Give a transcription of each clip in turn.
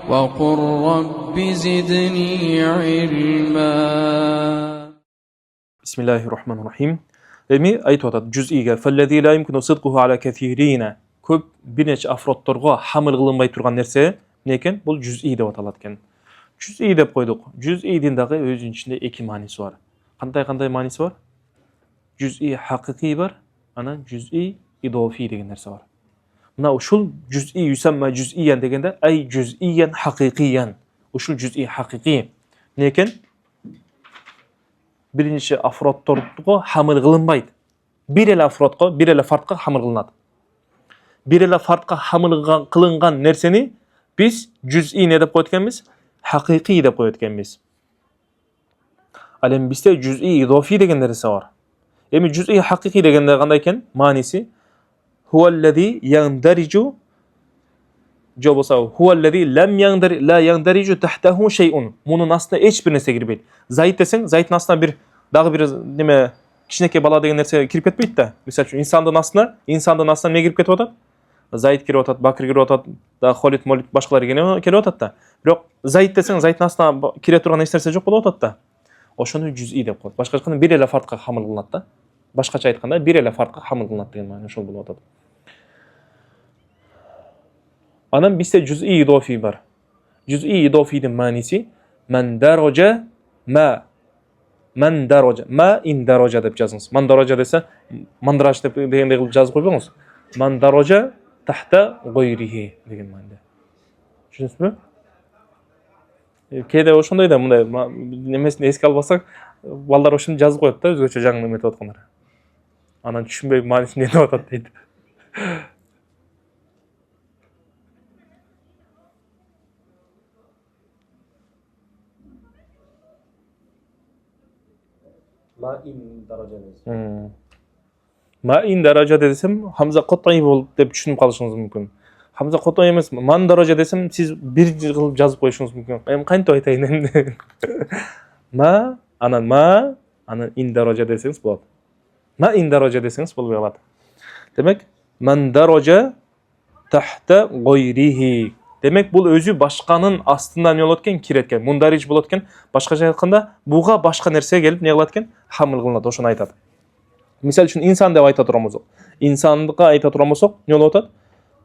وقل رب زدني علما. بسم الله الرحمن الرحيم. Эми айтып атат жүзиге фаллази ла юмкину сидқуху ала кафирина. Көп бирнеч афродторго хамыл кылынбай турган нерсе эмне экен? Бул жүзий деп аталат экен. Жүзий деп койдук. Жүзийдин дагы өзүнүн ичинде эки мааниси бар. Кандай мааниси бар? Жүзий хакыйкый бар, анан жүзий идофий деген нерсе бар. Мына ушул жүзий юсамма жүзийян дегенде ай жүзийян хакыйкыян. Ушул жүзий хакыйкый. Эмне экен? Биринчи афродторго хамыл кылынбайт. Бир эле афродго, бир эле фартка хамыл кылынат. Бир эле фартка хамыл кылынган нерсени биз жүзий не деп коет экенбиз? Хакыйкый деп коет экенбиз. Ал эми бизде жүзий идофий деген нерсе бар. Эми жүзий хакыйкый дегенде кандай экен? Мааниси хуаллази яндариджу же болсо хуаллази ла яндариджу тахтаху шейун. Мунун астына эч бир нерсе кирбейт. Зайт десең, зайттын астына дагы бир неме кичинекей бала деген нерсе кирип кетпейт да. Мисалы үчүн инсандын астына эмне кирип кетип атат? Зайт кирип атат, бакыр кирип атат, да холит, молит башкалар келип атат да. Бирок зайт десең, зайттын астына кире турган эч нерсе жок болуп атат да. Ошону жүзий деп коет. Башкача айтканда бир эле фартка хамыл кылынат да. Башкача айтканда бир эле фартка хамыл кылынат деген маани ошол болуп атат. Анан бизде жүзий идофий бар. Жүзий идофийдин мааниси ман даража ма индаража деп жазыңыз. Мандаража десе мандраж деп дегендей кылып жазып койбоңуз. Мандаража тахта гойрихи деген мааниде. Түшүнүңүзбү? Кээде ошондой да мындай немесин эске албасак, балдар ошону жазып коет да, өзгөчө жаңы эметип аткандар. Анан түшүнбөй маанисин эмне деп атат дейт. Маин даража десем Хамза Котаи болуп деп түшүнүп калышыңыз мүмкүн. Хамза Котаи эмес, ман даража десем сиз бир кылып жазып коюшуңуз мүмкүн. Эми кантип айтайын эмне? Анан ин даража десеңиз болот. Ин даража десеңиз болбой калат. Демек, ман даража тахта гойрихи. Демек, бул өзү башканын астында эмне болот экен? Кирет экен. Мундарич болот экен. Башкача айтканда, буга башка нерсе келип эмне кылат экен? Хамыл кылынат, ошону айтат. Мисалы үчүн инсан деп айта турган болсок, инсандыкка айта турган болсок, эмне болуп атат?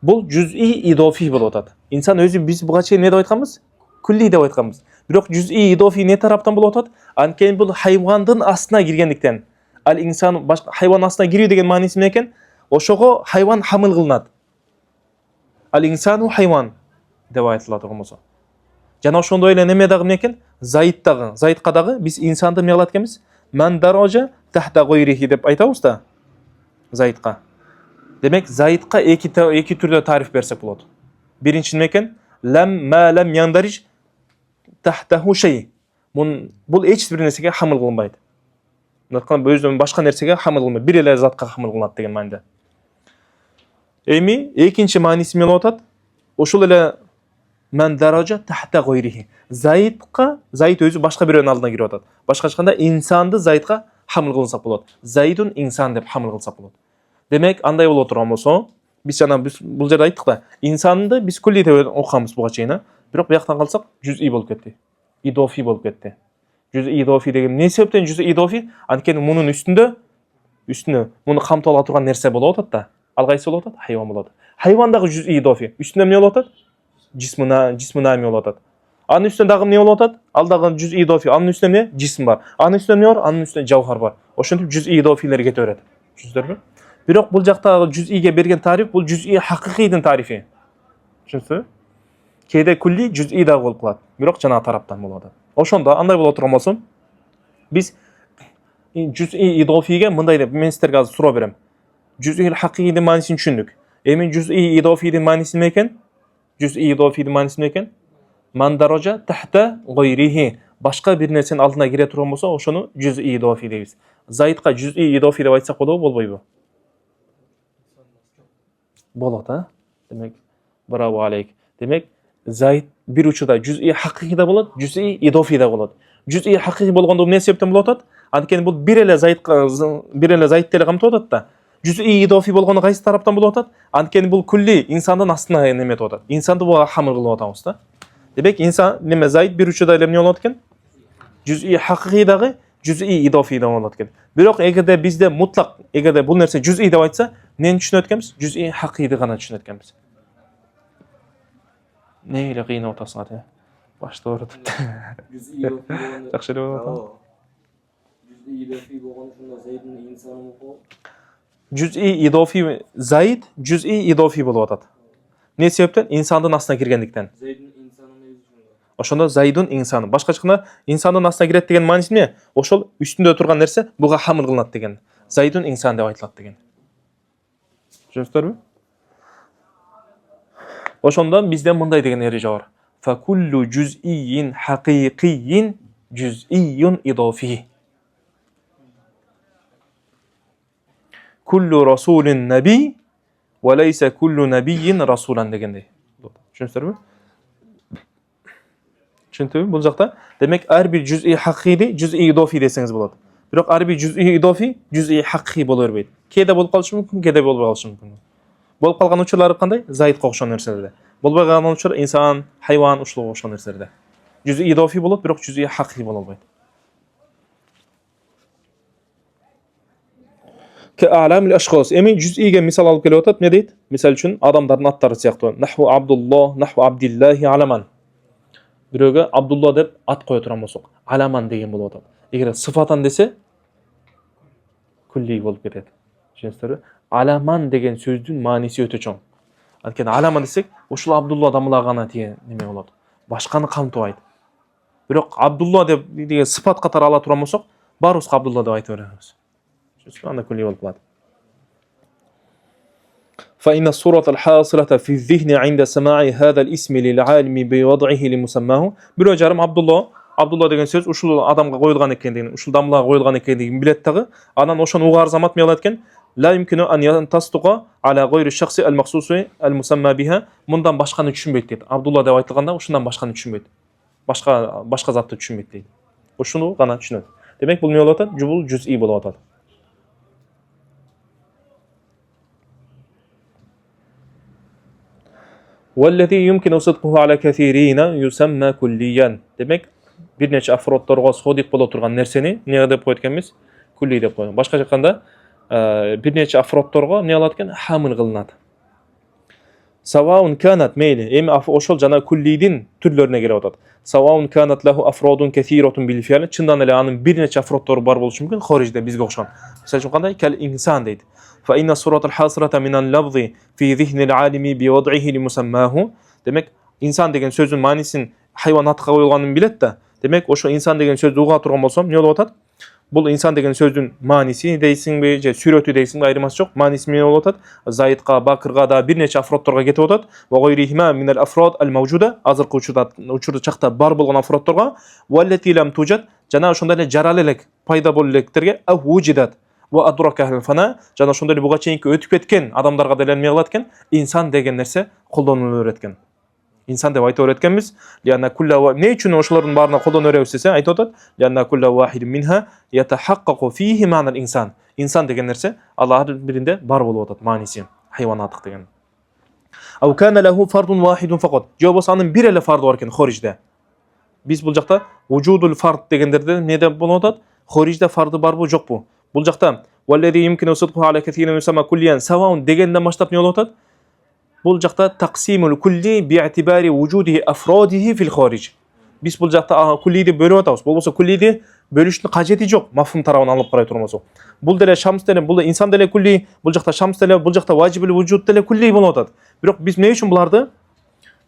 Бул жүзий идофий болуп атат. Инсан өзү биз буга чейин эмне деп айтканбыз? Күлли деп айтканбыз. Бирок жүзий идофий не тараптан болуп атат? Анткени бул хайвандын астына киргендиктен. Ал инсан башка хайван астына кирүү деген мааниси эмне экен? Ошого хайван хамыл кылынат. Ал инсану хайван деп айтылат турган болсо. Жана ошондой эле неме дагы эмне экен? Зайтка дагы биз инсанды эмне кылат экенбиз? Ман даража тахта гойрихи деп айтабыз да. Зайтка. Демек, зайтка эки түрдө тариф берсек болот. Биринчи неме экен? Лам яндариж тахтаху шей. Бул эч бир нерсеге хамыл кылынбайт. Өзүнөн башка нерсеге хамыл кылынбайт. Бир эле затка хамыл кылынат деген мааниде. Эми экинчи мааниси эмне болуп атат? Ошол эле ман даража тахта гойрихи. Зайт өзү башка бирөөнүн алдына кирип атат. Башка айтканда инсанды зайтка хамыл кылсак болот. Зайдун инсан деп хамыл кылсак болот. Демек, андай боло турган болсо, биз бул жерде айттык да, инсанды биз күлли деп окуганбыз буга чейин, бирок бияктан калсак жүзий болуп кетти. Идофий болуп кетти. Жүзий идофий деген эмне себептен жүзий идофий? Анткени мунун үстүндө муну камтып ала турган нерсе болуп атат да. Ал кайсы болуп атат? Хайван болуп атат. Хайван дагы жүзий идофий. Үстүндө эмне болуп атат? Жисмунами болуп атат. Анын үстүндө дагы эмне болуп атат? Ал дагы жүзий идофий. Анын үстүндө эмне? Жисм бар. Анын үстүндө эмне бар? Анын үстүндө жавхар бар. Ошентип жүзий идофийлер кете берет. Түшүндүрбү? Бирок бул жактагы жүзийге берген тариф бул жүзий хакыйкыйдын тарифи. Түшүнсүзбү? Кээде күлли жүзий дагы болуп калат. Бирок жанагы тараптан болуп атат. Ошондо андай боло турган болсо, биз жүзий идофийге мындай деп мен силерге азыр суроо берем. Жүзий хакыйкыйдын маанисин түшүндүк. Эми жүзий идофийдин мааниси эмне экен? Жүзий идофийдин мааниси эмне экен? Ман даража тахта гойрихи. Башка бир нерсенин алдына кире турган болсо, ошону жүзий идофий дейбиз. Зайтка жүзий идофий деп айтсак болобу, болбойбу? Болот, Демек, браво алейк. Демек, зайт бир учурда жүзий хакыйкый да болот, жүзий идофий да болот. Жүзий хакыйкый болгондо эмне себептен болуп атат? Анткени бул бир эле зайт деле камтып атат да. Жүзий идофий болгону кайсы тараптан болуп атат? Анткени бул күлли инсандын астына неметип атат. Инсанды буга хамыл кылып атабыз да. Demek insan nime zayit bir uçuda ile ne olatken? Cüz'i haqiqiy dağı, cüz'i idofiy dağı olatken. Biroq egerde bizde mutlaq, egerde bu narsa cüz'i deb aytsa, neni tushunib o'tganmiz? Cüz'i haqiqiy gana tushunib o'tganmiz. Ne ile qiyin o'tasan ata? Boshda o'rtibdi. Cüz'i idofiy bo'lganda. Yaxshi deb o'taman. Cüz'i idofiy bo'lganda shunda zaydning insoni muqo. Cüz'i idofiy zayid, cüz'i idofiy bo'lib o'tadi. Ne sebepten? İnsanın aslına girgendikten. Zaydning insonini o'zi shunda. Oşonda zaydun insani. Başka çıkında insanın aslına giret degen manisi ne? Oşol üstünde oturgan nerse buga hamil kılınat degen. Zaydun insan deb aytılат degen. Düşünüpsizlermi? Oşonda bizde mınday degen ereje var. Fa kullu cüz'iyyin haqiqiyyin cüz'iyyun idafi. Kullu rasulin nebi ve leyse kullu nebiyyin rasulan degende. Düşünüpsizlermi? Çünkü bu uzakta demek her bir cüz'i haqiqi, cüz'i idofi deseniz болады. Biroq her bir cüz'i idofi, cüz'i haqiqi bo'la bermaydi. Kede bo'lib qolishi mumkin, kede bo'lib qolishi mumkin. Bo'lib qolgan uçurlari qanday? Zaydga o'xshagan narsalarda. Bo'lib qolgan uçur inson, hayvon, ushluq o'xshagan narsalarda. Cüz'i idofi bo'ladi, biroq cüz'i haqiqi bo'la olmaydi. Ki a'lamil ashkhos. Emin cüz'iga misal olib kelyapti. Ne deydi? Misal uchun odamlarning atlari siyaqti. Nahvu Abdullah, nahvu Abdillahi alaman. Biroga Abdullah deb at qo'ya turgan bo'lsak, alaman degan bo'ladi. Agar sifatan desa, kulli bo'lib ketadi. Tushunasizlarmi? Alaman degan so'zning ma'nosi o'ta cho'ng. Alkan alaman desek, o'sha Abdullah odamlar g'ana degan nima bo'ladi? Boshqani qamtaydi. Biroq Abdullah deb degan sifat qatori ala turgan bo'lsak, barus Abdullah deb aytaveramiz. Tushunasizlarmi? Kulli bo'lib qoladi. فإن الصورة الحاصلة في الذهن عند سماع هذا الاسم للعالم بوضعه لمسماه بيرو جارم Abdullah деген сөз ушул адамга коюлган экендигин, ушул дамлага коюлган экендигин билет дагы. Анан ошону угаар замат мелат экен. لا يمكن أن ينتصق على غير الشخص المخصوص المسمى بها. Мындан башканы түшүнбөйт дейт. Абдулла деп айтылганда ушундан башканы түшүнбөйт. Башка затты түшүнбөйт дейт. Ушуну гана түшүнөт. Демек бул эмне болуп атат? Бул жуз'i болуп атат. والذي يمكن صدقه على كثيرين يسمى كليا. Demek bir neçe afrodlarga sodiq bo'la turgan narsani nega deb qo'yganmiz? Kulli deb qo'ygan. Boshqa aytganda, bir neçe afrodlarga ne alatgan? Hamil qilinadi. Savaun kanat mayli. Endi o'shol jana kullidin turlarına kelib o'tadi. Savaun kanat lahu afrodun kathiratun bil fi'l. Chindan ele aning bir neçe afrodlar bor bo'lishi mumkin xorijda bizga o'xshagan. Misol uchun qanday? Kal inson deydi. فإن الصورة الحاصلة من اللفظ في ذهن العالم بوضعه لمسماه. Demek insan degen sözün manisin hayvanatqa qo'yilganini bilet da. Demek o'sha insan degen so'zni uga turgan bo'lsam, ne bo'lib o'tadi? Bul insan degen so'zning manisi deysingmi, je surati deysingmi ayrimasi yo'q. Manisi ne bo'lib o'tadi? Zaydqa, Bakirga da bir necha afrodlarga ketib o'tadi. Va g'oyrihima min al-afrod al-mawjuda, azirqi uchurda chaqda bar bo'lgan afrodlarga vallati lam tujad, jana shunday jaralalik paydo bo'lganliklarga av wujidat. Va adrakahul fana, jana shunday buga cheyinki o'tib ketgan odamlarga delanmay qolatgan inson degan narsa qo'llanilib o'tgan. İnsan deb aytib o'tganmiz. Lianna kullu ne uchun o'shalarning barini qo'llanib desa aytadi. Lianna kullu wahid minha yatahaqqaqu fihi ma'na al-insan. İnsan degan narsa Allohning birinde bar bo'lib o'tadi ma'nisi. Hayvonotliq degan. Aw kana lahu fardun wahidun faqat. Javobasaning bir ele fardi bor ekan xorijda. Biz bu joqda vujudul fard deganderde ne deb bo'ladi? Xorijda fardi bar bu yo'q bu. Bu joqda vallazi yumkinu sidquhu ala kathirin yusamma kulliyan sawaun degandan boshlab ne bo'ladi? Bu joqda taqsimul kulli bi'tibari wujudihi afrodihi fil xorij. Biz bu joqda kulliyni bo'lib o'tamiz. Bo'lmasa kulliyni bölüşni qajati yo'q. Mafhum tarafından alıp qaray turmasa. Bu dele şams dele, bu insan dele kulli, bu joqda şams dele, bu joqda vacibul vujud dele kulli bo'lib o'tadi. Biroq biz ne uchun bularni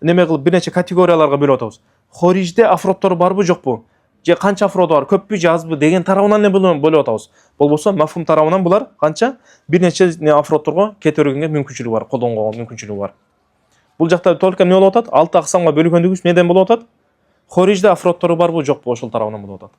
nima qilib bir necha kategoriyalarga bo'lib o'tamiz? Xorijda afrodlar bar bu yo'q bu. Je qancha afrod bor, ko'pmi jazbi degan tarafından ne bo'lib o'tamiz. Bo'lmasa mafhum tarafından bular qancha bir necha afrodlarga ketaverishga mumkinchiligi bor, qo'llangan mumkinchiligi bor. Bu joqda tolkan ne bo'lib o'tadi? 6 aqsamga bo'lgandigi uchun neden bo'lib o'tadi? Xorijda afrodlar bar bu yo'q bu o'shul tarafından bo'lib o'tadi.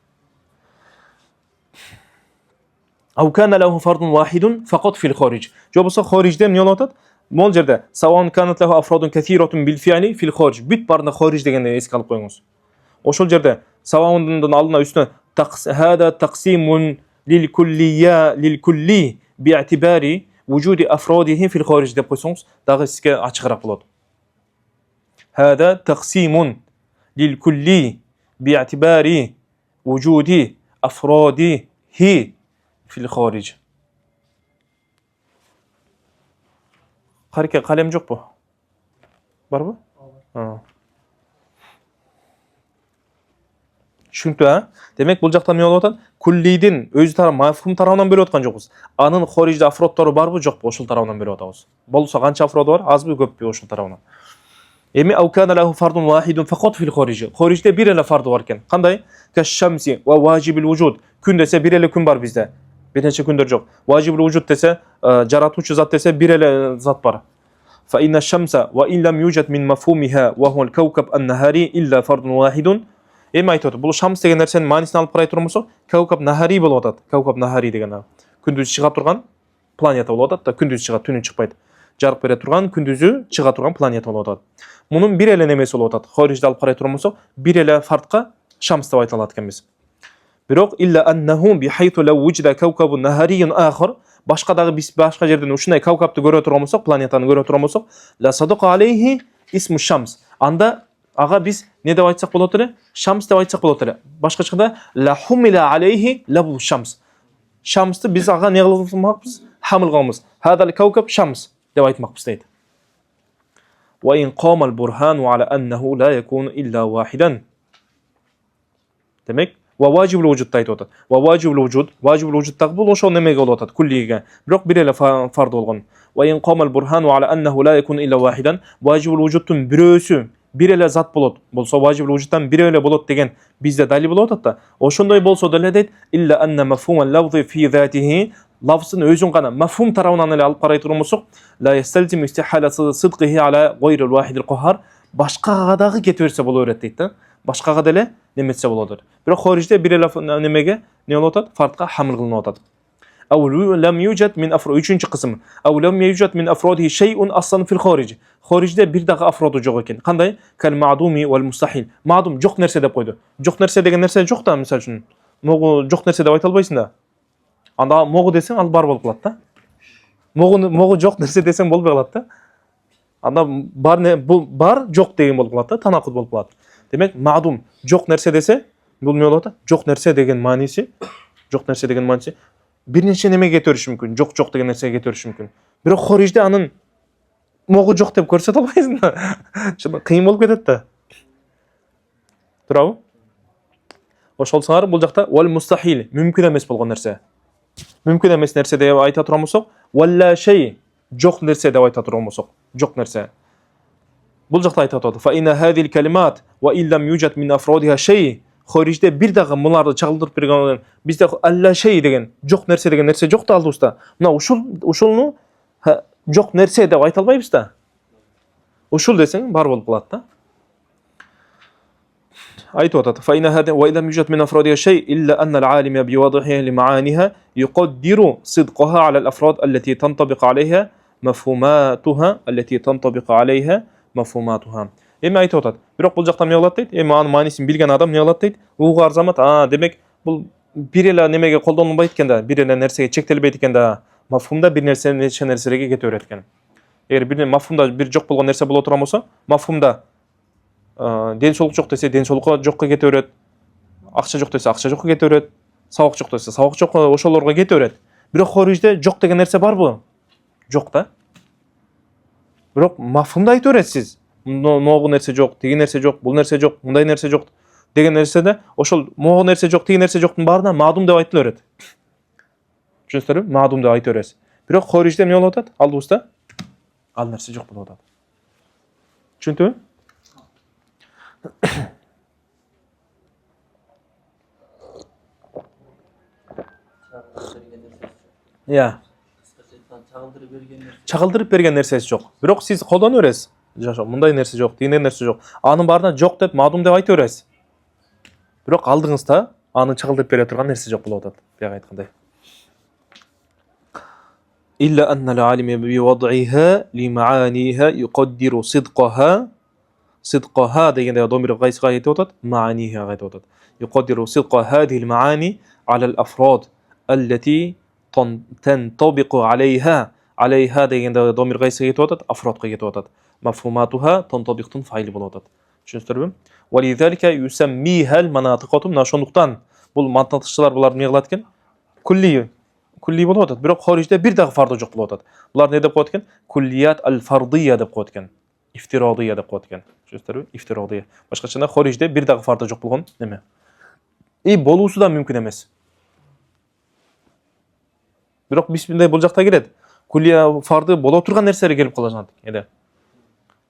Aw kana lahu fardun wahidun faqat fil xorij. Jobsa xorijda ne bo'lib o'tadi? Mol yerda savon kanat lahu afrodun kathiratun bil fi'li fil xorij. Bit barni xorij deganda esga olib qo'yingiz. O'shul yerda savondan oldina ustuna hada taqsimun lil kulli bi'tibari wujudi afrodihi fil xorij deb qo'ysangiz, dag'i sizga ochiqroq bo'ladi. Hada taqsimun للكل باعتبار وجود أفراده في الخارج. Harika kalem yok bu. Var mı? Ha. Çünkü demek бұл жақта не болып отыр? Күллидің өзі тарап мафхум тарауынан беріп отқан жоқпыз. Анын хорижде афродтары бар бу, жоқ бу, ошол тарауынан беріп отабыз. Болса қанша афроды бар? Аз бу, көп бу ошол тарауынан. Эми аукана лаху фардун вахидун фақат фил хориж. Хорижде бир эле фарды бар экен. Кандай? Каш-шамси ва важибил вужуд. Күн десе бир эле күн бар bizde. Bir нече күндөр жок. Важибил вужуд десе, жаратуучу зат десе бир эле зат бар. Fa inna ash-shamsa wa in lam yujad min mafhumiha wa huwa al-kawkab an-nahari illa fardun wahidun. Эми айтып отыр. Бул шамс деген нерсенин маанисин алып карай турмусак, кавкаб нахари болуп атат. Кавкаб нахари деген күндүз чыга турган планета болуп атат да, күндүз чыгат, түнү чыкпайт. Жарык бере турган, күндүзү чыга турган планета болуп атат. Мунун бир эле немеси болуп атат. Хорижде алып карай турмусак, бир эле фардка шамс деп айта алат экенбиз. Бирок илля аннаху бихайту лав вujida кавкабун нахариyyun ахар, башка дагы биз башка жерден ушундай кавкабты көрө турган болсок, планетаны көрө турган болсок, ла садака алейхи исму шамс. Анда ага биз не деп айтсак болот эле? Шамс деп айтсак болот эле. Башкача айтканда ла хумила алейхи лабу шамс. Шамсты биз ага не кылмакпыз? Хамил кылабыз. Хадал кавкаб шамс деп айтмакпыз дейт. Ва ин камал бурхану ала аннаху ла якуну илля вахидан. Демек, ва важибул вужудта айтып атат. Ва важибул вужудтагы бул ошол немеге болуп атат, күллиге. Бирок бир эле фард болгон. Ва ин камал бурхану ала аннаху ла якуну илля вахидан. Важибул вужудтун бирөөсү бир эле зат болот. Болсо важибул вужудтан бир эле болот деген бизде далил болуп атат да. Ошондой болсо деле дейт, илля анна мафхумал лавзи фи затихи, лавзын өзүн гана мафхум тарабынан эле алып карай турмусак, ла ясталзим истихала сидқихи ала гайрил вахидил кахар, башкага дагы кете берсе боло берет дейт да. Башкага деле неметсе болот. Бирок хорижде бир эле немеге не болуп атат? Фардка хамил кылынып атат. Ау лам юджат мин афрод, үчүнчү кысым. Ау лам юджат мин афродихи шейун аслан фил хориж. Хорижде бир дагы афроду жок экен. Кандай? Кал маъдуми вал мустахил. Маъдум жок нерсе деп койду. Жок нерсе деген нерсе жок да, мисалы үчүн. Могу жок нерсе деп айта албайсың да. Анда могу десең ал бар болуп калат да. Могу жок нерсе десең болбой калат да. Анда бар жок деген болуп калат да, танакут болуп калат. Демек, маъдум жок нерсе десе, бул не болот? Жок нерсе деген мааниси, бир нече немеге кете бериши мүмкүн. Жок деген нерсеге кете бериши мүмкүн. Бирок хорижде анын могу жок деп көрсөтө албайсың да. Чын кыйын болуп кетет да. Турабы? Ошол сыңар бул жакта вал мустахил, мүмкүн эмес болгон нерсе. Мүмкүн эмес нерсе деп айта турган болсок, валла шей, жок нерсе деп айта турган болсок, жок нерсе. Бул жакта айтып атат. Фа инна хадил калимат ва иллам юджат мин афродиха шей. Хорижде бир дагы муларды чагылдырып берген бизде алла шей деген жок нерсе деген нерсе жок да алдыбызда. Мына ушулну жок нерсе деп айта албайбыз да. Ушул десең бар болуп калат да. Айтып атат. Фа инна хадил ва иллам юджат мин афродиха шей илля анна ал-алима биwadhihi li ma'aniha yuqaddiru sidqaha ala al-afrad allati tantabiq alayha mafhumatuha allati tantabiq alayha mafhumatuha. Эми айтып атат. Бирок бул жакта эмне болот дейт? Эми анын маанисин билген адам эмне болот дейт? Угуу арзамат. Демек бул бир эле немеге колдонулбайт экен да, бир эле нерсеге чектелбейт экен да. Мафхумда бир нерсе нече нерсеге кете берет экен. Эгер бир мафхумда бир жок болгон нерсе боло турган болсо, мафхумда ден соолук жок десе, ден соолукка жокко кете берет. Акча жок десе, акча жокко кете берет. Сабак жок десе, сабак жокко ошолорго кете берет. Бирок хорижде жок деген нерсе барбы? Жок да. Бирок мафхумда айтып бересиз. Могу нерсе жок, тиги нерсе жок, бул нерсе жок, мындай нерсе жок деген нерседе ошол могу нерсе жок, тиги нерсе жоктун баарына маадум деп айтыла берет. Түшүнүңүздөрбү? Маадум деп айта бересиз. Бирок хорижде эмне болуп атат? Алдыбызда ал нерсе жок болуп атат. Түшүндүңүзбү? Я. Чагылдырып берген нерсеси жок. Бирок сиз колдоно бересиз. Жашоо, мындай нерсе жок, тиги нерсе жок. Анын баарына жок деп, маадум деп айта бересиз. Бирок алдыңызда аны чагылдырып бере турган нерсе жок болуп атат. Бияк айткандай. Илля анна ал-алима би вад'iha li ma'aniha yuqaddiru sidqaha. Sidqaha дегенде домир гайсга айтып атат, ма'аниха айтып атат. Yuqaddiru sidqa hadhihi al-ma'ani 'ala al-afrad allati tantabiqu 'alayha. 'Alayha дегенде домир гайсга айтып атат, афродко кетип атат. Mafhumatuha tantabiqtun faili болуп атат. Түшүнүктүрбү? Валидалика юсаммихал манатиқату. Мына ошондуктан бул мантыктыкчылар буларды эмне кылат экен? Кулли болуп атат. Бирок хорижде бир дагы фарды жок болуп атат. Булар эмне деп коет экен? Куллият аль-фардия деп коет экен. Ифтирадия деп коет экен. Түшүнүктүрбү? Ифтирадия. Башкача айтканда хорижде бир дагы фарды жок болгон неме? Болуусу да мүмкүн эмес. Бирок бисмилlah бул жакта келет. Куллия фарды боло турган нерселер келип калышат.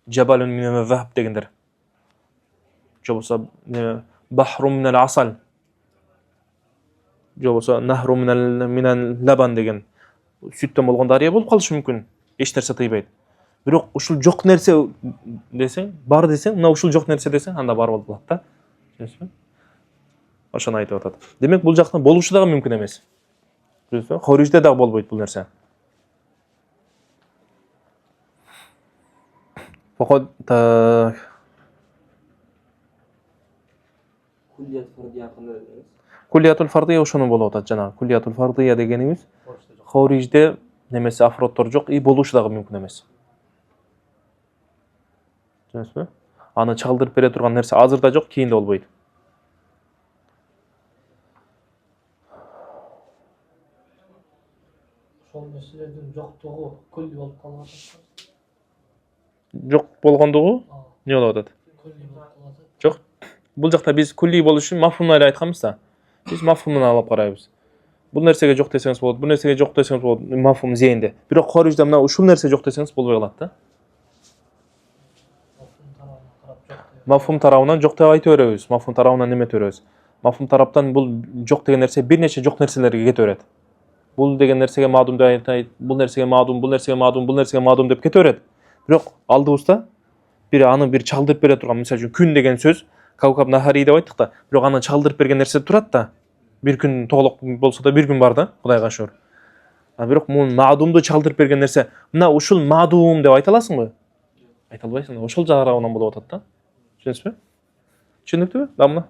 Жабалун мин захаб дегендер. Жобосо бахрум минал асал. Жобосо нахру минал лабан деген. Сүттөн болгон дарыя болуп калышы мүмкүн. Эч нерсе тыйбайт. Бирок ушул жок нерсе десең, бар десең, мына ушул жок нерсе десең, анда бар болуп калат да. Түшүнөсүңбү? Ошону айтып атат. Демек бул жактан болушу дагы мүмкүн эмес. Түшүнөсүңбү? Хорижде дагы болбойт бул нерсе. Фақат Kulliyat fardiyya hakkında dediniz. Куллиятул фардия ошону болуп атат жана. Куллиятул фардия дегенибиз хорижде немесе афроддор жок, болушу дагы мүмкүн эмес. Түшүнөсүзбү? Аны чагылдырып бере турган нерсе азырда жок, кийинде болбойт. Ошол нерселердин жоктугу кулли болуп калып атат. Жок болгондугу эмне болуп атат? Кулли болуп калып атат. Жок. Бул жакта биз кулли болушу мафхумун эле айтканбыз да. Биз мафхумун алып карайбыз. Бул нерсеге жок десеңиз болот, бул нерсеге жок десеңиз болот, мафхум зейинде. Бирок хорижде мына ушул нерсе жок десеңиз болбой калат да. Мафхум тарабынан жок деп айта беребиз. Мафхум тарабынан неме беребиз? Мафхум тараптан бул жок деген нерсе бир нече жок нерселерге кете берет. Бул деген нерсеге маадум деп айтайт, бул нерсеге маадум, бул нерсеге маадум, бул нерсеге маадум деп кете берет. Бирок алдыбызда аны бир чалдырып бере турган, мисалы үчүн күн деген сөз Кавкаб Нахари деп айттык да. Бирок аны чалдырып берген нерсе турат да. Bir gün to'liq bo'lsa da bir gün var da Xudoga shukr. Biroq bu ma'dumni chaldırıp bergan narsa, mana ushul ma'dum deb ayta olasizmi? Ayta olmaysiz. Ushul jarayondan bo'lib o'tadi-da. Tushundingizmi? Tushundingizmi? Damla.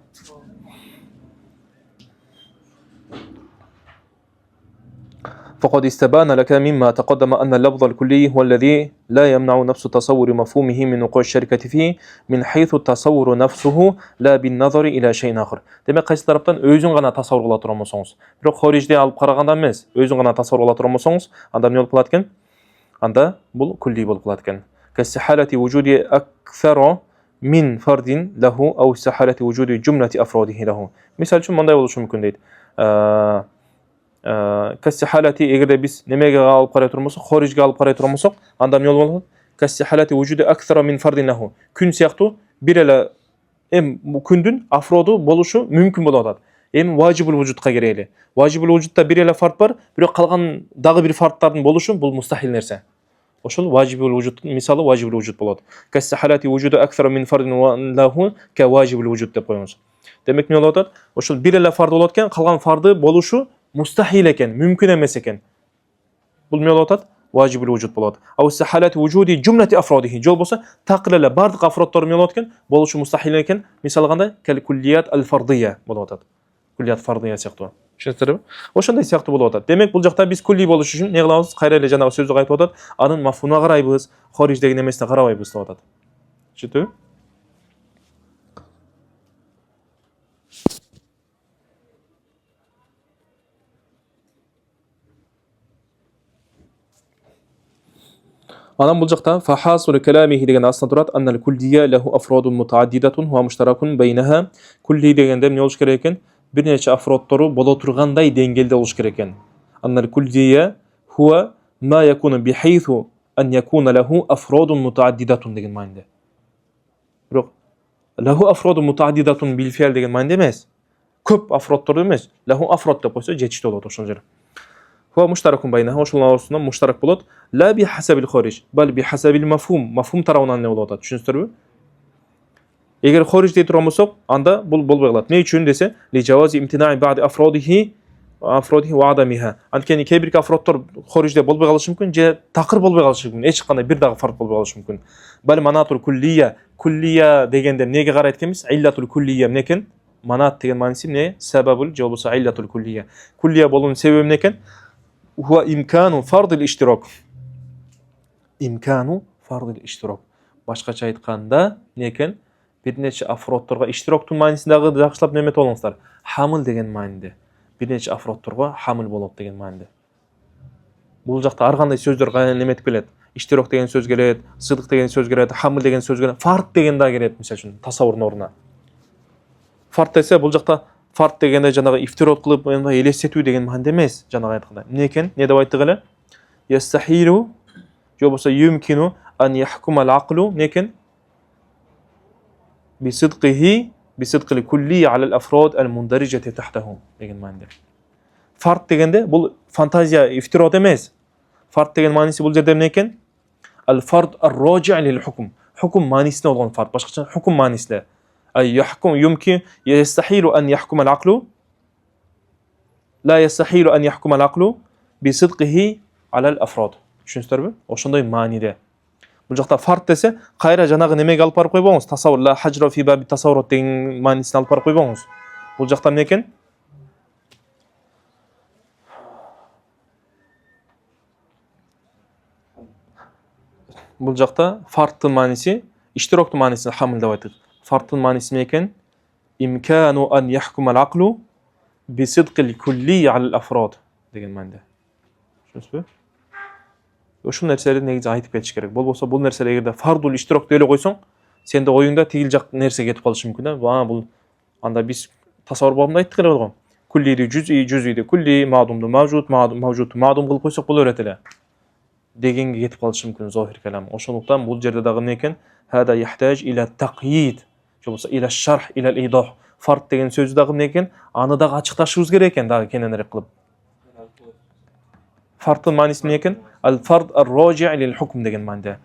فقد استبان لك مما تقدم أن اللفظ الكلي هو الذي لا يمنع نفس تصور مفهومه من وقوع الشركة فيه من حيث التصور نفسه لا بالنظر إلى شيء آخر. Demek qaysi taraftan özün gana tasavvur kıla turan bolsoңуз. Biroq xorijde alıp qaraganda emas, özün gana tasavvur kıla turan bolsoңуз, anda ne bolуп калат экен? Anda bul kulli bolуп калат экен. كاستحالة وجود أكثر من فرد له أو استحالة وجود جملة أفراده له. Misal üçün mınday boluşu mümkün deydi. Kastihalati egerde biz nemege alıp qaray turmosok, xorijge alıp qaray turmosok, anda ne bolot? Kastihalati wujudu akthara min fardin lahu. Kun siyaqtu bir ele bu kündün afrodu boluşu mümkün bolot. Vacibul vujudga kerekli. Vacibul vujudda bir ele fard bar, bирок kalgan dagı bir fardların boluşu bul mustahil nerse. Oşul vacibul vujud misalı vacibul vujud bolot. Kastihalati wujudu akthara min fardin lahu ka vacibul vujud dep koyumuz. Demek ne bolot? Oşul bir ele fard bolotken kalgan fardı boluşu mustahil eken, mümkün emes eken. Bul ne bolot? Vacibul vujud bolot. Aw istihalati wujudi jumlati afrodihi. Jol bolsa taqlala bardyk afrodlar ne bolot eken, boluşu mustahil eken. Misal ganda kal kulliyat al fardiyya bolot. Kulliyat fardiyya siyaktуу. Түшүнүңүзбү? Ошондой сыяктуу болуп атат. Демек бул жакта биз кулли болуш үчүн эмне кылабыз? Кайра эле жанагы сөздү айтып атат. Анын мафхумуна карайбыз, хориjdеги немесине карабайбыз деп атат. Түшүндүңбү? Анан бул жакта фахасул каламихи деген астына турат. Аннал куллия лаху афродун мутааддидатун ва муштаракун байнаха. Кулли дегенде эмне болуш керек экен? Bir neçe afrodları bolo turganday dengelde oluş gereken. Annal kulliye huwa ma yakunu bihaythu an yakuna lahu afrodun mutaaddidatun degen ma'nide. Biroq lahu afrodun mutaaddidatun bil fi'l degen ma'nide emas. Köp afrodlar emas. Lahu afrod dep koysa жетиштүү болот ошол жер. Huwa mushtarakun baynaha ошол арасында mushtarak болот. La bi hasabil kharij, bal bi hasabil mafhum. Mafhum тарабынан не болот? Түшүнүңүздөрбү? Eğer xorij deyip turamazsak, anda bul bolbay kalat. Ne için dese? Li cavazi imtina'i ba'di afrodihi ve adamiha. Ankeni kebirki afrodlar xorijde bolbay kalışı mümkün, je takır bolbay kalışı mümkün. Eç qanday bir dağı fark bolbay kalışı mümkün. Bal manatul kulliya. Kulliya degende nege qarayt ekemiz? İllatul kulliya neken? Manat degen manisi ne? Sebebul cevabı illatul kulliya. Kulliya bolunun sebebi neken? Huwa imkanu fardil iştirak. İmkanu fardil iştirak. Başkaça aytkanda neken? бир нече афродторго иштироктун маанисин дагы жакшылап неметип алыңыздар. Хамыл деген мааниде. Бир нече афродторго хамыл болот деген мааниде. Бул жакта ар кандай сөздөр неметип келет. Иштирок деген сөз келет, сыдык деген сөз келет, хамыл деген сөз келет, фард деген да келет, мисалы үчүн тасаввурдун ордуна. Фард десе бул жакта фард дегенде жанагы ифтирот кылып, элестетүү деген мааниде эмес, жанагы айткандай. Эмне экен? Не деп айттык эле? Ястахилу же болбосо юмкину ан яхкумал акылу не экен? Бисидқил кулли алал афрод ал мундарижати тахтаху деген мааниде. Фард дегенде бул фантазия, ифтирот эмес. Фард деген мааниси бул жерде эмне экен? Ал фард ар-раджи лил хукм. Хукм маанисине болгон фард, башкача хукм маанисинде. Ай яхкум юмкин ястахилу ан яхкумал акылу ла ястахилу ан яхкумал акылу бисидқихи алал афрод. Түшүнүңүздөрбү? Ошондой мааниде. Бул жакта фард десе, кайра жанагы немеге алып барып койбоңуз. Тасаввур ла хаджра фи баби тасаввурат деген маанисин алып барып койбоңуз. Бул жакта эмне экен? Бул жакта фардтын мааниси, иштироктун маанисин хамил деп айттык. Фардтын мааниси эмне экен? Имкану ан яхкумал акылу бисидқил кулли алал афрод деген мааниде. Түшүнүңүзбү? Ушул нерселерди негизи айтып кетиш керек. Болбосо бул нерселер эгерде фардул иштирок деп эле койсоң, сенде оюңда тигил жак нерсе кетип калышы мүмкүн да. Бул анда биз тасаввур бабында айттык эле болгон. Куллиди жүзүйдү кулли, маадумду мавжуд, мавжудту маадум кылып койсок боло берет эле. Дегенге кетип калышы мүмкүн зохир калам. Ошондуктан бул жерде дагы эмне экен? Хада яхтаж иля тaqyid, же болбосо иля шарх, иля идох. Фард деген сөзү дагы эмне экен? Аны дагы ачыкташыбыз керек экен дагы кененирээк кылып. Фардтын мааниси эмне экен? Ал фард ар-раджи лил хукм деген мааниде.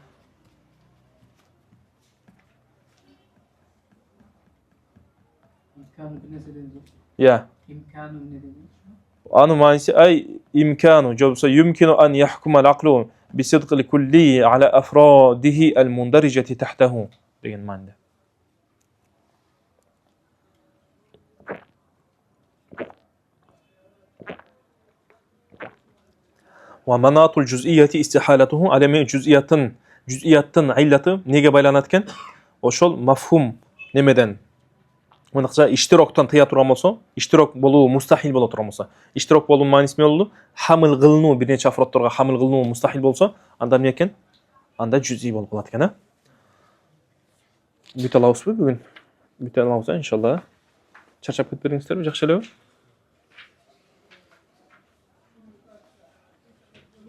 Я. Анын мааниси ай имкану, же болбосо юмкину ан яхкумал акылу бисидқил кулли ала афродихи ал мундарижати тахтаху деген мааниде. Ва манатул жуз'ияти истихалатуху алами жуз'ияттын иллаты неге байланат экен? Ошол мафхум немеден мынакча иштироктон тыя турган болсо, иштирок болуу мустахил боло турган болсо, иштирок болуу мааниси эмне болду? Хамыл кылынуу, бир нече афродторго хамыл кылынуу мустахил болсо, анда эмне экен? Анда жуз'i болуп калат экен, а? Бүтө алабызбы бүгүн? Бүтө алабыз, иншалла. Чарчап кетпедиңиздерби? Жакшы элеби?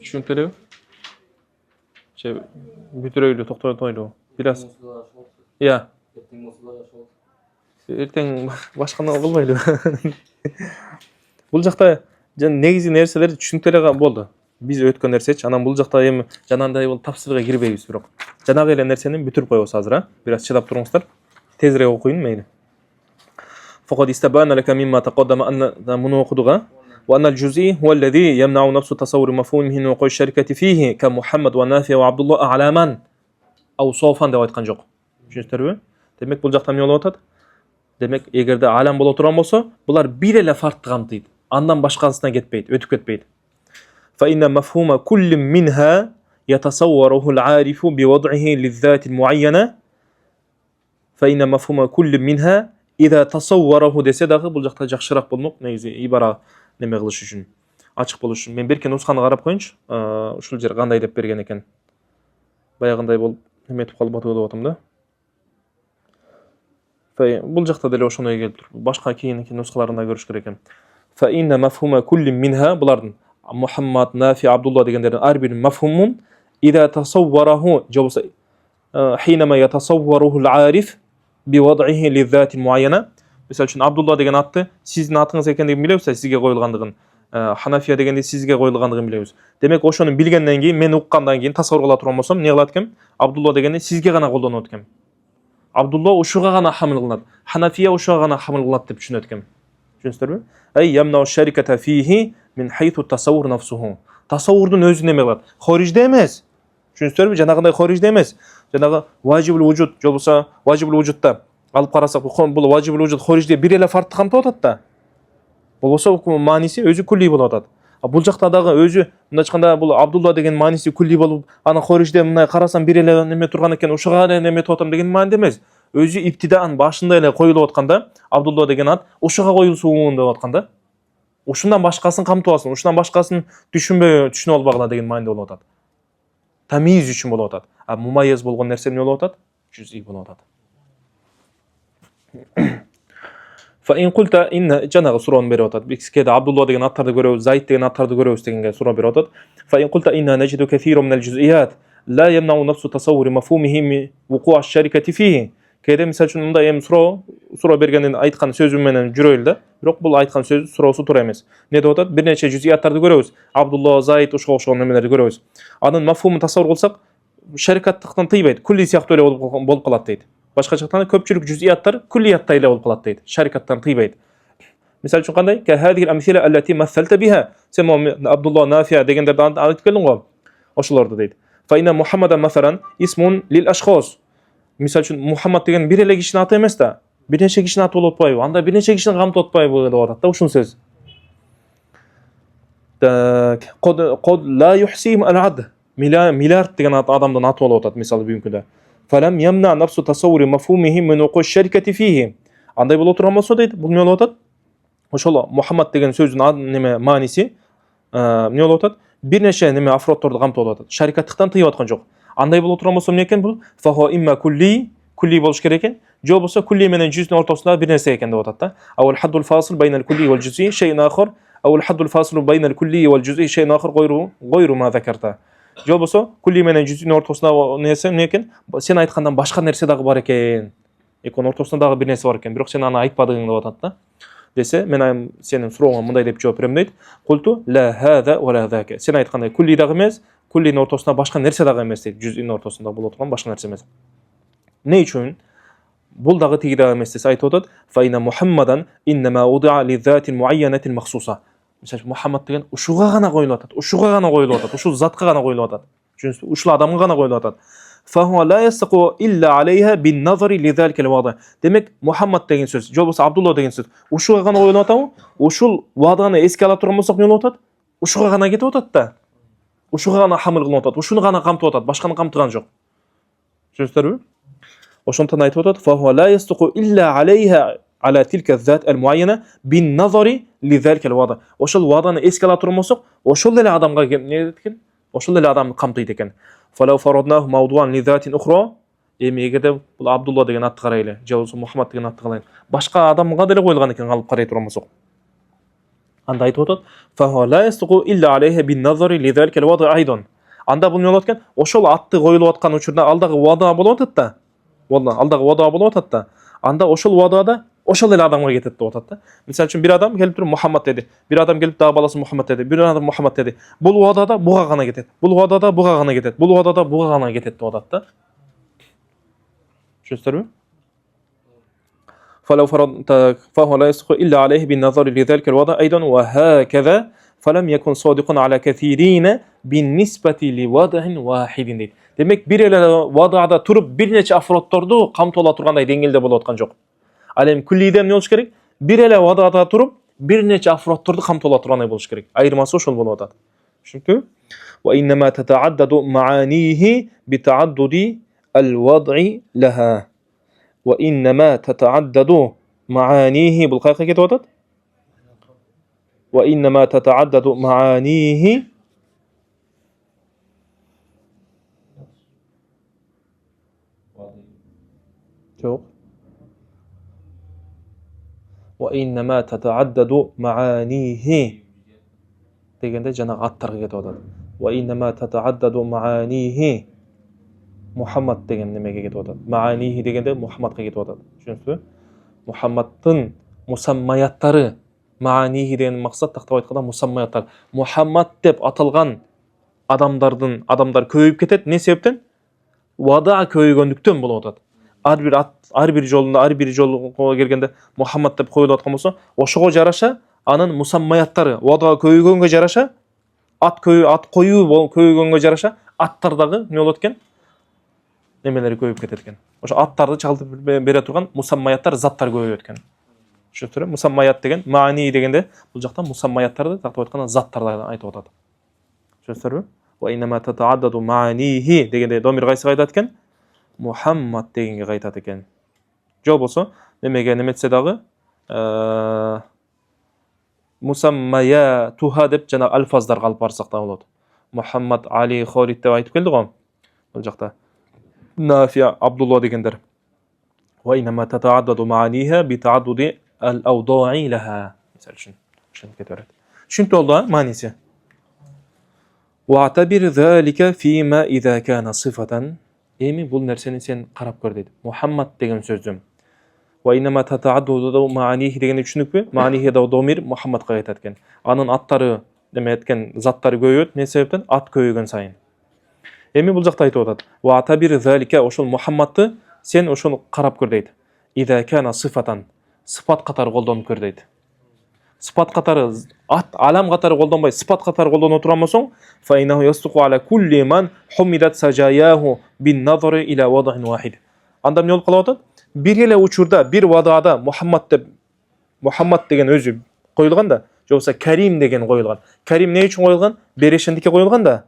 Түшүнүктүү элеби? Бүтүрөйлү, токтойлу. Бир аз. Я. Эртең башканы кылбайлы. Бул жакта негизи нерселер түшүнүктүү эле болду. Биз өткөн нерсечи, анан бул жакта эми жанагындай бул тафсирге кирбейбиз бирок. Жанагы эле нерсени бүтүрүп коебуз азыр, а? Бир аз чыдап туруңуздар. Тезирээк окуйын мейли. Фaqad istabana laka mimma taqaddama anna munu окудуга. وأن الجزئي هو الذي يمنع نفس تصور مفهومه من وقوع الشركة فيه كمحمد ونافع وعبد الله أعلاما أوصافا деп айткан жок. Түшүнүңүздөрбү? Демек бул жакта эмне болуп атат? Демек эгерде алам боло турган болсо, булар бир эле фардты камтыйт. Андан башкасына кетпейт, өтүп кетпейт. فإن مفهوم كل منها يتصوره العارف بوضعه للذات المعينة فإن مفهوم كل منها إذا تصوره десе дагы бул жакта жакшыраак болмок, негизи ибара неме кылыш үчүн, ачык болуш үчүн. Мен берке нусканы карап коюнчу. Ушул жер кандай деп берген экен. Баягындай болуп неметип калып атып атам да. Бул жакта деле ошондой келип тур. Башка кийинки нускаларында көрүш керек экен. Fa inna mafhuma kulli minha булардын Muhammad, Nafi, Abdullah дегендердин ар бир мафхумун ида тасаввараhu жобосо хинама ятасавваруhu al-arif biwad'ihi li-dhati muayyana. Мисалы үчүн Абдулла деген атты сиздин атыңыз экендигин билебиз, сизге коюлгандыгын. Ханафия дегенде сизге коюлгандыгын билебиз. Демек ошону билгенден кийин, мен уккандан кийин тасаввур кыла турган болсом, эмне кылат экем? Абдулла дегенде сизге гана колдонот экем. Абдулла ушуга гана хамил кылынат. Ханафия ушуга гана хамил кылат деп түшүнөт экем. Түшүнүңүздөрбү? Ай ямнау шариката фихи мин хайту тасаввур нафсуху. Тасаввурдун өзү неме кылат? Хорижде эмес. Түшүнүңүздөрбү? Жанагындай хорижде эмес. Жанагы важибул вujud, же болбосо важибул вujudта алып карасак, бул важибул вujud хорижде бир эле фардты камтып атат да. Болбосо мааниси өзү кулли болуп атат. Бул жакта дагы өзү мындай айтканда бул Абдулла деген мааниси кулли болуп, аны хорижде мындай карасам бир эле неме турган экен, ушуга эле неме тотом деген мааниде эмес. өзү иптидаан башында эле коюлуп атканда Абдулла деген ат ошого коюлсун деп атканда, ушундан башкасын камтып алсын, ушундан башкасын түшүнүп албагыла деген маанидә болуп атат. Тамиз үчүн болуп атат. А мумайез болгон нерсе эмне болуп атат? Жүзүй болуп атат. Фаин култа инна жанагы суроону берип атат. Бикскеде Абдулла деген аттарды көрөбүз, Зайд деген аттарды көрөбүз дегенге суроо берип атат. Фаин култа инна наҗиду кафирун минал җузъият ла ямнау нафсу тасаввури мафхумихи вуқуъ аш-шарикати фихи. Кеде мисал үчүн мындай суроо бергенден айткан сөзүм менен жүрөйлү да. Бирок бул айткан сөз суроосу туура эмес. Эмне деп атат? Бир нече җузъияттарды көрөбүз. Абдулла, Зайд ошого окшогон немелерди көрөбүз. Анын мафхумун тасаввур кылсак, шарикаттыктан тыйбайт, кулли сыяктуу эле болуп калат дейт. Башкача айтканда көпчүлүк җузъияттар куллияттай эле болуп калат дейт. Шарикаттан тыйбайт. Мисал үчүн кандай? Ка хадиhi al-amthila allati mathalta biha. Сен Абдулла, Нафия дегендерди айтып келдиң го. Ошолорду дейт. Fa inna Muhammadan masalan ismun lil ashkhas. Мисал үчүн Мухаммад деген бир эле кишинин аты эмес да. Бир нече кишинин аты болуп атпайбы? Анда бир нече кишини камтып атпайбы деп атат да ушул сөз. Qad la yuhsim al-ad. Миллиард деген адамдын аты болуп атат мисалы бүгүнкүдө. Falam yamna nafsu tasawwuri mafhumihi min wuqu' ash-sharikati fihi. Андай боло турган болсо дейт, бул эмне болуп атат? Ошол Мухаммад деген сөздүн неме мааниси эмне болуп атат? Бир нече неме афроддорду камтып алып атат. Шарикаттыктан тыйып аткан жок. Андай боло турган болсо эмне экен бул? Фахо имма кулли болуш керек экен. Же болбосо кулли менен жүздүн ортосунда бир нерсе экен деп атат да. Авал хаддул фасил байнал кулли вал жуз'i шей'ун ахар. Авал хаддул фасил байнал кулли вал жуз'i шей'ун ахар гойру ма закарта. Же болбосо кулли менен жүздүн ортосунда нерсе эмне экен? Сен айткандан башка нерсе дагы бар экен. Эконун ортосунда дагы бир нерсе бар экен. Бирок сен аны айтпадың деп атат да. Десе, мен сенин сурооңа мындай деп жооп берем дейт. Култу ла хаза ва ла зака. Сен айткандай кулли дагы эмес, куллинин ортосунда башка нерсе дагы эмес дейт. Жүздүн ортосунда боло турган башка нерсе эмес. Эмне үчүн? Бул дагы тиги дагы эмес десе айтып атат. Фа инна Мухаммадан иннама удиа ли затин муайянатин махсуса. Мисалы Мухаммад деген ушуга гана коюлуп атат. Ушуга гана коюлуп атат. Ушул затка гана коюлуп атат. Түшүнүңүзбү? Ушул адамга гана коюлуп атат. Фаху ла ястaqu илля алейха бин назари ли залика al-wada. Демек Мухаммад деген сөз, же болбосо Абдулла деген сөз ушуга гана коюлуп атабы? Ушул ваданы эске ала турган болсок эмне болуп атат? Ушуга гана кетип атат да. Ушуга гана хамыл кылып атат. Ушуну гана камтып атат. Башканы камтыган жок. Түшүнүңүздөрбү? Ошондон айтып атат. Фаху ла ястaqu илля алейха ala tilka zat al-muayyana bin nazari li zalika al-wada. Ошол ваданы эске ала турган болсок, ошол эле адамга эмне экен? Ошол эле адамды камтыйт экен. Фалау фараднаху мавдуан ли затин ухра. Эми эгерде бул Абдулла деген атты карайлы, же болбосо Мухаммад деген атты карайлы. Башка адамга деле коюлган экен алып карай турган болсок. Анда айтып атат. Фа ла ястaqu илля алейха бин назари ли залика al-wada айдан. Анда бул эмне болот экен? Ошол атты коюлуп аткан учурда алдагы вада болуп атат да. Алдагы вада болуп атат да. Анда ошол вадада ошол эле адамга кетет деп атат да. Мисалы үчүн бир адам келип туруп Мухаммад деди. Бир адам келип дагы баласы Мухаммад деди. Бир адам Мухаммад деди. Бул вадада буга гана кетет. Бул вадада буга гана кетет. Бул вадада буга гана кетет деп атат да. Түшүнүңүздөрбү? فلو فرضت فهو لا يصح إلا عليه بالنظر لذلك الوضع أيضا وهكذا فلم يكن صادقا على كثيرين بالنسبة لوضع واحد deydi. Demek bir ele vadada turup bir neçe afrodtordu kamtı ola turganday dengelde болуп аткан жок. Ал эми күллиде эмне болуш керек? Бир эле вадада туруп бир нече афродторду камтып ала тургандай болуш керек. Айырмасы ошол болуп атат. Түшүнүктүбү? وإنما تتعدد معانيه بتعدد الوضع لها. وإنما تتعدد معانيه بالقاقة كده وضعت. وإنما تتعدد معانيه شوف وإنما تتعدد معانيه دегенде жана аттарга кетип атат. وإنما تتعدد معانيه Мухаммад деген немеге кетип атат. Маанихи дегенде Мухаммадка кетип атат. Түшүнүңүзбү? Мухаммаддын мусаммаяттары, маанихи деген максат тактап айтканда мусаммаяттар. Мухаммад деп аталган адамдар көбөйүп кетет. Не себептен? Вада көбөйгөндүктөн болуп атат. Ар бир жолго келгенде Мухаммад деп коюлуп аткан болсо, ошого жараша анын мусаммаяттары, вада көбөйгөнгө жараша, ат коюу көбөйгөнгө жараша аттар дагы эмне болот экен? Немелери көбөйүп кетет экен. Ошо аттарды чалтып бере турган мусаммаяттар, заттар көбөйөт экен. Түшүнүптүрбү? Мусаммаят деген маани дегенде бул жакта мусаммаяттарды тактап айтканда заттарды айтып атат. Түшүнүптүрбү? Ва иннама татааддаду маанихи дегенде домир кайсыга кайтат экен? Мухаммад дегенге кайтат экен. Жок болсо немеге неметсе дагы мусаммаятуха деп жана альфаздарга алып барсак да болот. Мухаммад, Али, Холид деп айтып келди го. Бул жакта Нафия, Абдулла дегендер. Ва инма татааддаду мааниха би тааддуди ал-awda'i laha. Мисал үчүн ушинтип кете берет. Түшүнүктүү болду, мааниси. Wa'tabir zalika fima idha kana sifatan. Эми бул нерсени сен карап көр дейт. Мухаммад деген сөздү. Ва инма татааддаду маанихи дегенди түшүнүкпү? Маанихи да домир Мухаммадга кайтат экен. Анын аттары неме эткен, заттары көбөйөт, эмне себептен? Ат көбөйгөн сайын. Эми бул жакта айтып атат. Wa'tabir zalika ошол Мухаммадты сен ошону карап көр дейт. Идha kana sifatan. Сыпат катары колдонуп көр дейт. Сыпат катары, ат, алам катары колдонбой, сыпат катары колдонуп турган болсоң, fa innahu yasduqu ala kulli man humidat sajayahu bin nazari ila wad'in wahid. Анда эмне болуп калып атат? Бир эле учурда, бир вадада Мухаммад деген өзү коюлган да, же болбосо Карим деген коюлган. Карим эмне үчүн коюлган? Берешендикке коюлган да.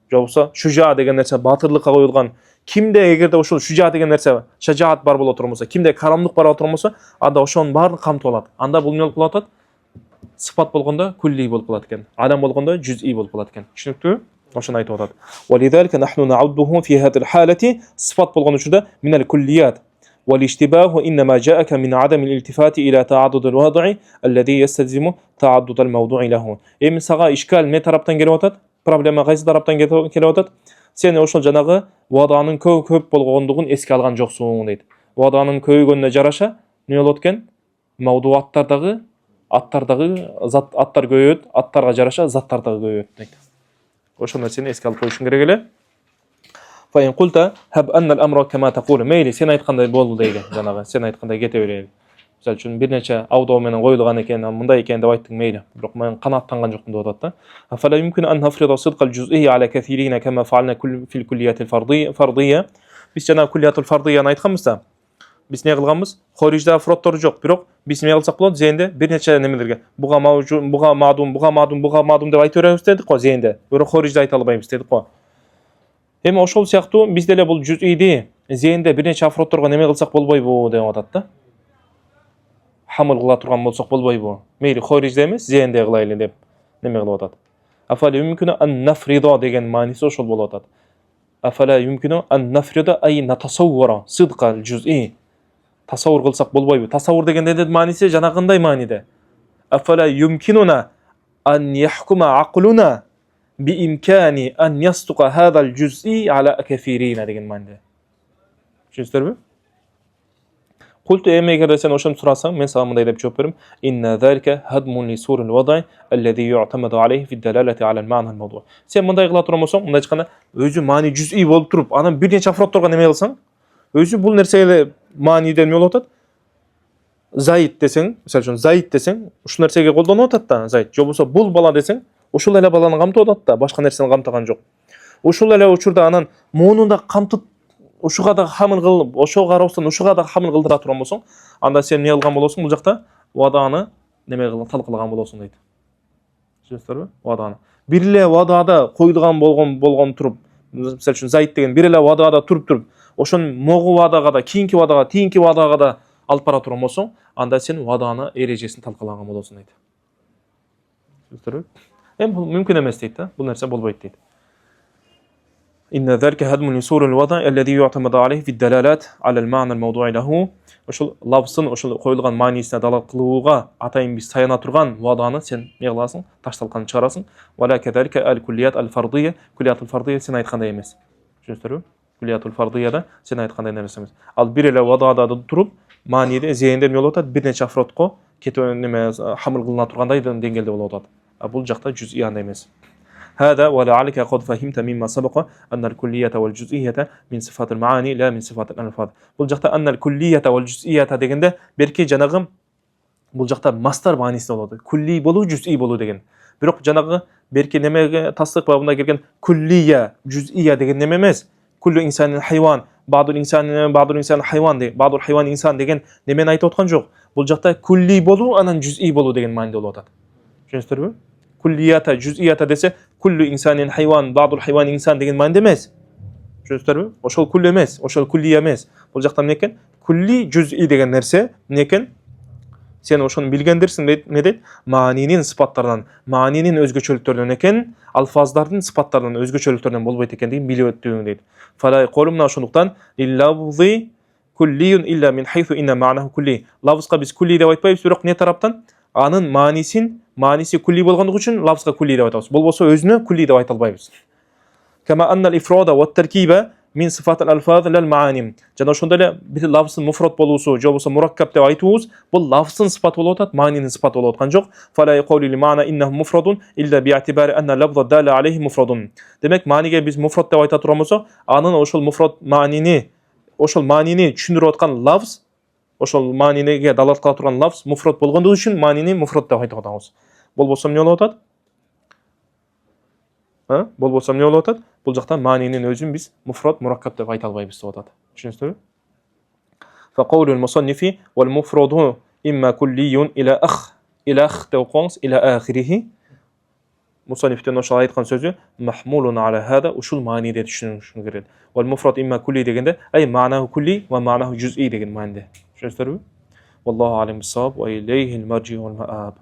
Же болбосо шужа деген нерсе батырлыкка коюлган. Кимде эгерде ошол шужа деген нерсе, шажаат бар боло турмаса, кимде карамдык бар боло турмаса, анда ошонун баарын камтып алат. Анда бул эмне болуп калат? Сыпат болгондо кулли болуп калат экен. Адам болгондо жүз'i болуп калат экен. Түшүнүктүү? Ошону айтып атат. Walidhalika nahnu na'udduhu fi hadhihi al-halati sifat болгон учурда min al-kulliyat. والاشتباه إنما جاءك من عدم الالتفات إلى تعدد الوضع الذي يستلزم تعدد الموضوع له. Эми сага ишкал не тараптан келип атат? Проблема кайсы тараптан келип атат? Сен ошол жанагы ваданын көп болгондугун эске алган жоксуң дейт. Ваданын көбөйгөнүнө жараша эмне болот экен? Мавдуаттардагы аттар көбөйөт, аттарга жараша заттар дагы көбөйөт дейт. Ошол нерсени эске алып коюшуң керек эле. Fa in qulta hab anna al-amra kama taqulu. Мейли, сен айткандай болду дейли. Жанагы сен айткандай кете берели. Мисалы үчүн бир нече аудио менен коюлган экен, мындай экен деп айттың, мейли. Бирок мен канааттанган жокмун деп атат да. Afala yumkin an nafrida sidqa al-juz'i ala kathirina kama fa'alna fil kulliyat al-fardiyya. Биз жана kulliyat al-fardiyяны айтканбыз да. Биз не кылганбыз? Хорижда афроддор жок, бирок биз эмне кылсак болот? Зенде бир нече немелерге буга маужун, буга мадум деп айтып беребиз дедик го зенде. Бирок хорижда айта албайбыз дедик го. Эми ошол сыяктуу биз деле бул жүз'иди зенде бир нече афроддорго неме кылсак болбойбу деп атат да. Хамыл кыла турган болсок болбойбу? Мейли хорижде эмес, зенде кылайлы деп неме кылып атат. Афала юмкину ан нафридо деген мааниси ошол болуп атат. Афала юмкину ан нафрида ай натасаввара сидqa al-juz'i. Tasavvur кылсак болбойбу? Tasavvur дегенде мааниси жанагындай мааниде. Афала юмкинуна ан яхкума aqluna بإمكاني أن يصدق هذا الجزء على كثيرين деген мааниде. Түшүнүңүздөрбү? قلت эми эгерде сен ошону сурасаң, мен сага мындай деп жооп берем. إن ذلك هدم لسور الوضع الذي يعتمد عليه في الدلالة على المعنى الموضوع. Сен мындай кыла турган болсоң, мындай айтканда, өзү маани жүз'i болуп туруп, анан бир нече афроддорго неме кылсаң, өзү бул нерсеге мааниде эмне болуп атат? Заид десең, мисалы үчүн Заид десең, ушул нерсеге колдонуп атат да, Заид. Же болбосо бул бала десең, ошол эле баланы камтып атат да, башка нерсени камтаган жок. Ошол эле учурда анан муну да камтып, ушуга да хамыл кылып, ошого карабастан ушуга да хамыл кылдыра турган болсоң, анда сен эмне кылган болосуң? Бул жакта ваданы неме кылып талкылаган болосуң дейт. Түшүнүңүздөрбү? Ваданы. Бир эле вадада коюлган болгон туруп, мисалы үчүн Заид деген бир эле вадада туруп, ошонун могу вадага да, кийинки вадага да алып бара турган болсоң, анда сен ваданы эрежесин талкылаган болосуң дейт. Түшүнүңүздөрбү? Эми бул мүмкүн эмес дейт да. Бул нерсе болбойт дейт. إن ذلك هدم لسور الوضع الذي يعتمد عليه في الدلالات على المعنى الموضوع له. Ошол лавсын, ошол коюлган маанисине далал кылууга атайын биз таяна турган ваданы сен эмне кыласың? Ташталганын чыгарасың. Вала кадалика ал-kulliyat al-fardiyya, kulliyat al-fardiyya сен айткандай эмес. Түшүнүңүздөрбү? Kulliyat al-fardiyyada сен айткандай нерсе эмес. Ал бир эле вадада туруп, мааниде зенде эмне болуп атат? Бир нече афродко кетүү неме хамыл кылына тургандай деңгээлде болуп атат. Бул жакта жүз'i андай эмес. هذا ولعلك قد فهمت مما سبق أن الكلية والجزئية من صفات المعاني لا من صفات الألفاظ. Бул жакта أن الكلية والجزئية дегенде берки жанагы бул жакта мастар маанисинде болот. Кулли болуу, жүз'i болуу деген. Бирок жанагы берки немеге тасдык бабында келген куллия, жүз'ия деген неме эмес. Куллу инсанин хайван, баъдул инсан хайван де, баъдул хайван инсан деген немени айтып аткан жок. Бул жакта кулли болуу, анан жүз'i болуу деген мааниде болуп атат. Түшүнүңүздөрбү? Kulliyata, juz'iyata dese kullu insanin hayvan, ba'dul hayvan insan деген мааниде эмес. Түшүнүңүздөрбү? Ошол кулл эмес, ошол куллия эмес. Бул жакта эмне экен? kulli juz'i деген нәрсе не екен? Сен ошону билгендирсиң дейт. Не дейт? Маанинин сыпаттарынан, маанинин өзгөчөлүктөрүнөн экен, алфаздардын сыпаттарынан өзгөчөлүктөрүнөн болбойт экендигин билип өттүң дейт. Фала якулу мына ошондуктан лиллавзи куллиюн илля мин хайсу инна маанаху кулли. Лавзга биз кулли деп айтпайбыз, бирок не тараптан? Анын мааниси кулли болгондугу үчүн лавзга кулли деп айтабыз. Болбосо өзүнө кулли деп айта албайбыз. Кама анна al-ifrada wa at-tarkiba min sifat al-alfaz lal maani. Жана ошондой эле бир лавздын муфрат болуусу, же болбосо мураккаб деп айтуубуз, бул лавздын сыпаты болуп атат, маанинин сыпаты болуп аткан жок. Фала якулу ли маана иннаху муфрадун илля би'атибари анна лавза дала алейхи муфрадун. Демек мааниге биз муфрат деп айта турган болсок, анын ошол муфрат маанини, ошол маанини түшүндүрүп аткан лавз, ошол мааниге далалат кыла турган лавз муфрат болгондугу үчүн маанини муфрат деп айтып атабыз. Болбосо эмне болуп атат? Болбосо эмне болуп атат? Бул жакта маанинин өзүн биз муфрат, мураккаб деп айта албайбыз деп атат. Түшүнүңүзбү? Fa qawlu al-musannifi wal mufradu imma kulliyun ila akh деп окуңуз, ila akhirih. Musannифтен ошол айткан сөзү mahmulun ala hada, ушул мааниде түшүнүш керек. Wal mufrad imma kulli дегенде, ай маанаху kulli ва маанаху juz'i деген мааниде. Түшүнүңүздөрбү? Wallahu alim bis-sawab wa ilayhi al-marji wal ma'ab.